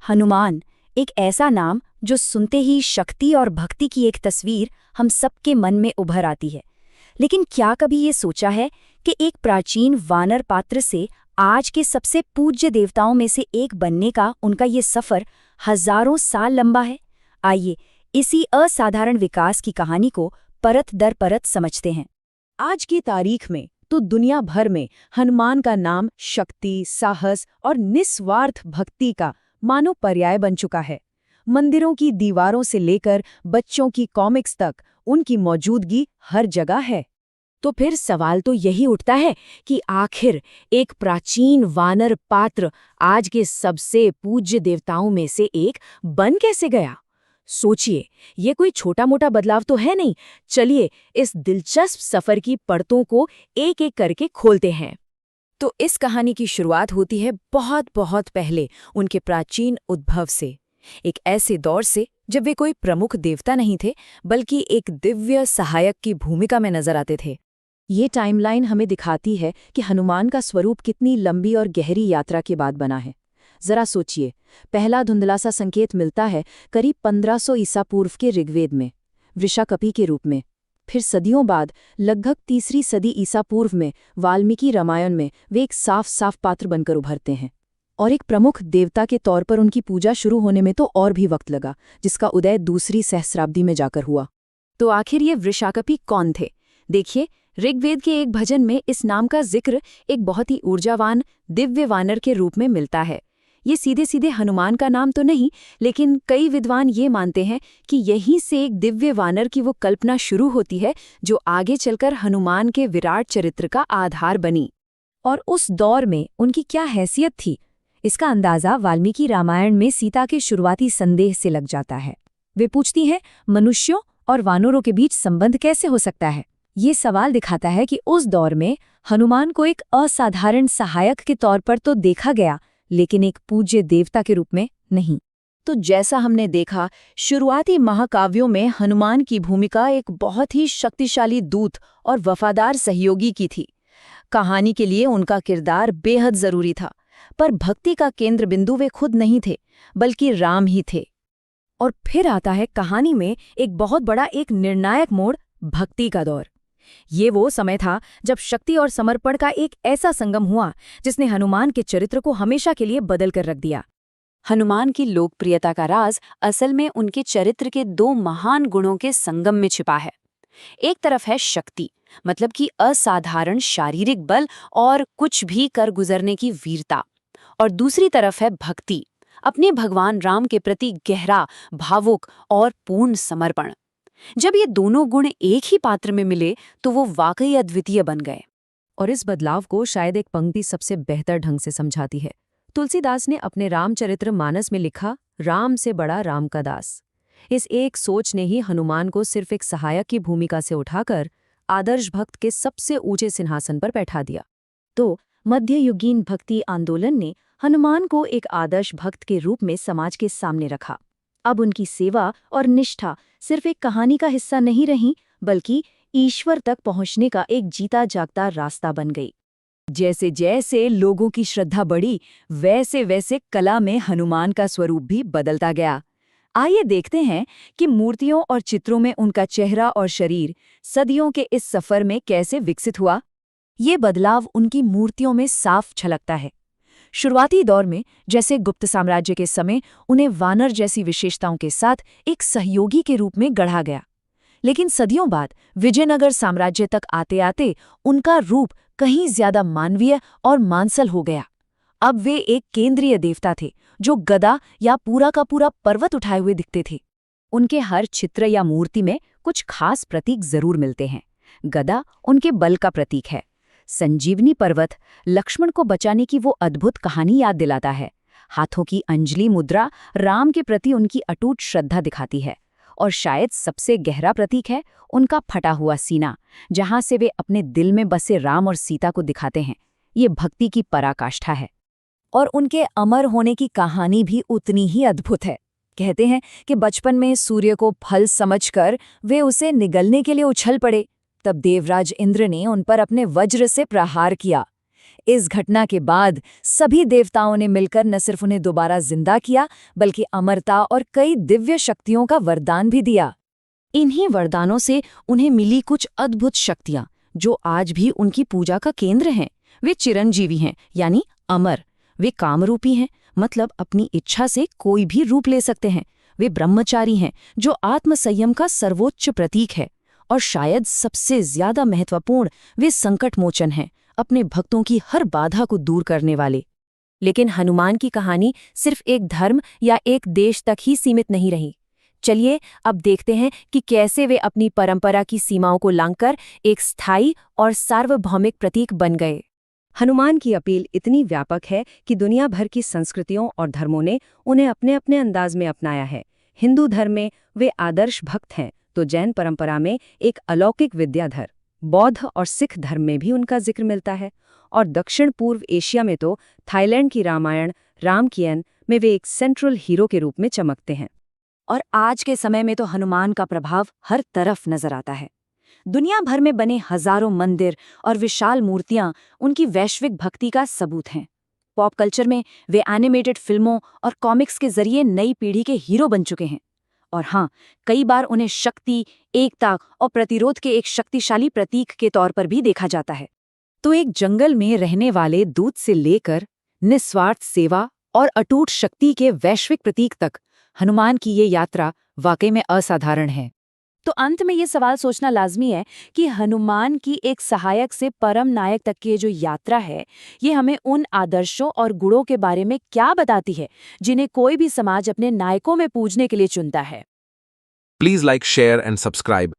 हनुमान, एक ऐसा नाम जो सुनते ही शक्ति और भक्ति की एक तस्वीर हम सबके मन में उभर आती है। लेकिन क्या कभी ये सोचा है कि एक प्राचीन वानर पात्र से आज के सबसे पूज्य देवताओं में से एक बनने का उनका ये सफर हजारों साल लंबा है। आइए इसी असाधारण विकास की कहानी को परत दर परत समझते हैं। आज की तारीख में तो दुनिया भर में हनुमान का नाम शक्ति, साहस और निस्वार्थ भक्ति का मानो पर्याय बन चुका है। मंदिरों की दीवारों से लेकर बच्चों की कॉमिक्स तक उनकी मौजूदगी हर जगह है। तो फिर सवाल तो यही उठता है कि आखिर एक प्राचीन वानर पात्र आज के सबसे पूज्य देवताओं में से एक बन कैसे गया? सोचिए, ये कोई छोटा-मोटा बदलाव तो है नहीं। चलिए इस दिलचस्प सफर की परतों को एक-एक करके खोलते हैं। तो इस कहानी की शुरुआत होती है बहुत बहुत पहले, उनके प्राचीन उद्भव से। एक ऐसे दौर से जब वे कोई प्रमुख देवता नहीं थे, बल्कि एक दिव्य सहायक की भूमिका में नजर आते थे। ये टाइमलाइन हमें दिखाती है कि हनुमान का स्वरूप कितनी लंबी और गहरी यात्रा के बाद बना है। जरा सोचिए, पहला धुंधला सा संकेत मिलता है करीब 1500 ईसा पूर्व के ऋग्वेद में, वृषाकपि के रूप में। फिर सदियों बाद लगभग 3री सदी ईसा पूर्व में वाल्मीकि रामायण में वे एक साफ साफ पात्र बनकर उभरते हैं। और एक प्रमुख देवता के तौर पर उनकी पूजा शुरू होने में तो और भी वक्त लगा, जिसका उदय 2री सहस्राब्दी में जाकर हुआ। तो आखिर ये वृषाकपि कौन थे? देखिए, ऋग्वेद के एक भजन में इस नाम का जिक्र एक बहुत ही ऊर्जावान दिव्य वानर के रूप में मिलता है। ये सीधे सीधे हनुमान का नाम तो नहीं, लेकिन कई विद्वान ये मानते हैं कि यहीं से एक दिव्य वानर की वो कल्पना शुरू होती है जो आगे चलकर हनुमान के विराट चरित्र का आधार बनी। और उस दौर में उनकी क्या हैसियत थी, इसका अंदाजा वाल्मीकि रामायण में सीता के शुरुआती संदेह से लग जाता है। वे पूछती हैं, मनुष्यों और वानरों के बीच संबंध कैसे हो सकता है? ये सवाल दिखाता है कि उस दौर में हनुमान को एक असाधारण सहायक के तौर पर तो देखा गया, लेकिन एक पूज्य देवता के रूप में नहीं। तो जैसा हमने देखा, शुरुआती महाकाव्यों में हनुमान की भूमिका एक बहुत ही शक्तिशाली दूत और वफादार सहयोगी की थी। कहानी के लिए उनका किरदार बेहद जरूरी था, पर भक्ति का केंद्र बिंदु वे खुद नहीं थे, बल्कि राम ही थे। और फिर आता है कहानी में एक बहुत बड़ा, एक निर्णायक मोड़, भक्ति का दौर। ये वो समय था जब शक्ति और समर्पण का एक ऐसा संगम हुआ जिसने हनुमान के चरित्र को हमेशा के लिए बदल कर रख दिया। हनुमान की लोकप्रियता का राज असल में उनके चरित्र के 2 महान गुणों के संगम में छिपा है। एक तरफ है शक्ति, मतलब कि असाधारण शारीरिक बल और कुछ भी कर गुजरने की वीरता, और दूसरी तरफ है भक्ति, अपने भगवान राम के प्रति गहरा, भावुक और पूर्ण समर्पण। जब ये दोनों गुण एक ही पात्र में मिले तो वो वाकई अद्वितीय बन गए। और इस बदलाव को शायद एक पंक्ति सबसे बेहतर ढंग से समझाती है। तुलसीदास ने अपने रामचरित्र मानस में लिखा, राम से बड़ा राम का दास। इस एक सोच ने ही हनुमान को सिर्फ एक सहायक की भूमिका से उठाकर आदर्श भक्त के सबसे ऊंचे सिंहासन पर बैठा दिया। तो मध्ययुगीन भक्ति आंदोलन ने हनुमान को एक आदर्श भक्त के रूप में समाज के सामने रखा। अब उनकी सेवा और निष्ठा सिर्फ एक कहानी का हिस्सा नहीं रही, बल्कि ईश्वर तक पहुंचने का एक जीता जागता रास्ता बन गई। जैसे जैसे लोगों की श्रद्धा बढ़ी, वैसे वैसे कला में हनुमान का स्वरूप भी बदलता गया। आइए देखते हैं कि मूर्तियों और चित्रों में उनका चेहरा और शरीर सदियों के इस सफर में कैसे विकसित हुआ। ये बदलाव उनकी मूर्तियों में साफ झलकता है। शुरुआती दौर में, जैसे गुप्त साम्राज्य के समय, उन्हें वानर जैसी विशेषताओं के साथ एक सहयोगी के रूप में गढ़ा गया। लेकिन सदियों बाद विजयनगर साम्राज्य तक आते आते उनका रूप कहीं ज्यादा मानवीय और मांसल हो गया। अब वे एक केंद्रीय देवता थे जो गदा या पूरा का पूरा पर्वत उठाए हुए दिखते थे। उनके हर चित्र या मूर्ति में कुछ खास प्रतीक जरूर मिलते हैं। गदा उनके बल का प्रतीक है। संजीवनी पर्वत लक्ष्मण को बचाने की वो अद्भुत कहानी याद दिलाता है। हाथों की अंजलि मुद्रा राम के प्रति उनकी अटूट श्रद्धा दिखाती है। और शायद सबसे गहरा प्रतीक है उनका फटा हुआ सीना, जहां से वे अपने दिल में बसे राम और सीता को दिखाते हैं। ये भक्ति की पराकाष्ठा है। और उनके अमर होने की कहानी भी उतनी ही अद्भुत है। कहते हैं कि बचपन में सूर्य को फल समझकर वे उसे निगलने के लिए उछल पड़े। तब देवराज इंद्र ने उन पर अपने वज्र से प्रहार किया। इस घटना के बाद सभी देवताओं ने मिलकर न सिर्फ उन्हें दोबारा जिंदा किया, बल्कि अमरता और कई दिव्य शक्तियों का वरदान भी दिया। इन्हीं वरदानों से उन्हें मिली कुछ अद्भुत शक्तियां, जो आज भी उनकी पूजा का केंद्र हैं। वे चिरंजीवी हैं, यानी अमर। वे कामरूपी हैं, मतलब अपनी इच्छा से कोई भी रूप ले सकते हैं। वे ब्रह्मचारी हैं, जो आत्मसंयम का सर्वोच्च प्रतीक है। और शायद सबसे ज्यादा महत्वपूर्ण, वे संकट मोचन हैं, अपने भक्तों की हर बाधा को दूर करने वाले। लेकिन हनुमान की कहानी सिर्फ एक धर्म या एक देश तक ही सीमित नहीं रही। चलिए अब देखते हैं कि कैसे वे अपनी परंपरा की सीमाओं को लांघकर एक स्थायी और सार्वभौमिक प्रतीक बन गए। हनुमान की अपील इतनी व्यापक है कि दुनिया भर की संस्कृतियों और धर्मों ने उन्हें अपने अपने अंदाज में अपनाया है। हिंदू धर्म में वे आदर्श भक्त हैं, तो जैन परंपरा में एक अलौकिक विद्याधर, बौद्ध और सिख धर्म में भी उनका जिक्र मिलता है, और दक्षिण पूर्व एशिया में तो थाईलैंड की रामायण रामकियन में वे एक सेंट्रल हीरो के रूप में चमकते हैं। और आज के समय में तो हनुमान का प्रभाव हर तरफ नजर आता है। दुनिया भर में बने हजारों मंदिर और विशाल मूर्तियां उनकी वैश्विक भक्ति का सबूत हैं। पॉप कल्चर में वे एनिमेटेड फिल्मों और कॉमिक्स के जरिए नई पीढ़ी के हीरो बन चुके हैं। और हाँ, कई बार उन्हें शक्ति, एकता और प्रतिरोध के एक शक्तिशाली प्रतीक के तौर पर भी देखा जाता है। तो एक जंगल में रहने वाले दूत से लेकर निस्वार्थ सेवा और अटूट शक्ति के वैश्विक प्रतीक तक हनुमान की ये यात्रा वाकई में असाधारण है। तो अंत में ये सवाल सोचना लाजमी है कि हनुमान की एक सहायक से परम नायक तक की ये जो यात्रा है, ये हमें उन आदर्शों और गुणों के बारे में क्या बताती है जिन्हें कोई भी समाज अपने नायकों में पूजने के लिए चुनता है। Please like, share and subscribe.